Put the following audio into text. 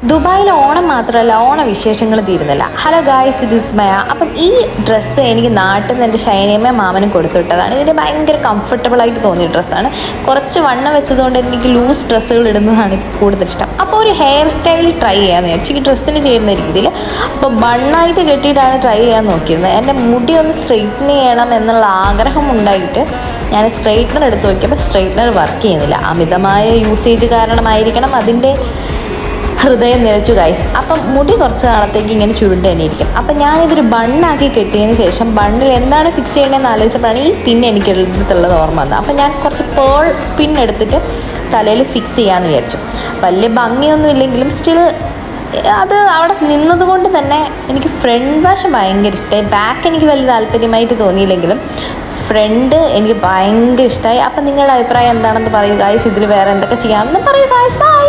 ദുബായിൽ ഓണം മാത്രമല്ല ഓണവിശേഷങ്ങൾ തീരുന്നില്ല. ഹലോ ഗായ്സ്, ഇത് വിസ്മയ. അപ്പം ഈ ഡ്രസ്സ് എനിക്ക് നാട്ടിൽ നിന്ന് എൻ്റെ ഷൈനിയമ്മ മാമനും കൊടുത്തുവിട്ടതാണ്. ഇതിൻ്റെ ഭയങ്കര കംഫർട്ടബിളായിട്ട് തോന്നിയ ഡ്രസ്സാണ്. കുറച്ച് വണ്ണം വെച്ചതുകൊണ്ട് എനിക്ക് ലൂസ് ഡ്രസ്സുകൾ ഇടുന്നതാണ് കൂടുതൽ ഇഷ്ടം. അപ്പോൾ ഒരു ഹെയർ സ്റ്റൈൽ ട്രൈ ചെയ്യാമെന്ന് വിചാരിച്ചു, ഈ ഡ്രസ്സിന് ചേരുന്ന രീതിയിൽ. അപ്പോൾ ബണ്ണായിട്ട് കെട്ടിയിട്ടാണ് ട്രൈ ചെയ്യാൻ നോക്കിയിരുന്നത്. എൻ്റെ മുടി ഒന്ന് സ്ട്രെയിറ്റൻ ചെയ്യണം എന്നുള്ള ആഗ്രഹം ഉണ്ടായിട്ട് ഞാൻ സ്ട്രെയിറ്റ്നർ എടുത്ത് നോക്കിയപ്പോൾ സ്ട്രെയിറ്റ്നർ വർക്ക് ചെയ്യുന്നില്ല. അമിതമായ യൂസേജ് കാരണമായിരിക്കണം അതിൻ്റെ ഹൃദയം നിലച്ചു ഗൈസ്. അപ്പം മുടി കുറച്ച് നാളത്തേക്ക് ഇങ്ങനെ ചുരുണ്ട് തന്നെ ഇരിക്കും. അപ്പം ഞാനിതൊരു ബണ്ണാക്കി കെട്ടിയതിന് ശേഷം ബണ്ണിൽ എന്താണ് ഫിക്സ് ചെയ്യേണ്ടതെന്ന് ആലോചിച്ചപ്പോഴാണ് ഈ പിൻ എനിക്ക് എടുത്തുള്ളത് ഓർമ്മ വന്നത്. അപ്പം ഞാൻ കുറച്ച് പേൾ പിൻ എടുത്തിട്ട് തലയിൽ ഫിക്സ് ചെയ്യാമെന്ന് വിചാരിച്ചു. വലിയ ഭംഗിയൊന്നും ഇല്ലെങ്കിലും സ്റ്റിൽ അത് അവിടെ നിന്നതുകൊണ്ട് തന്നെ എനിക്ക് ഫ്രണ്ട് വശം ഭയങ്കര ഇഷ്ടമായി. ബാക്ക് എനിക്ക് വലിയ താല്പര്യമായിട്ട് തോന്നിയില്ലെങ്കിലും ഫ്രണ്ട് എനിക്ക് ഭയങ്കര ഇഷ്ടമായി. അപ്പം നിങ്ങളുടെ അഭിപ്രായം എന്താണെന്ന് പറയൂ ഗൈസ്. ഇതിൽ വേറെ എന്തൊക്കെ ചെയ്യാമെന്ന് പറയൂ ഗൈസ്. ബൈ.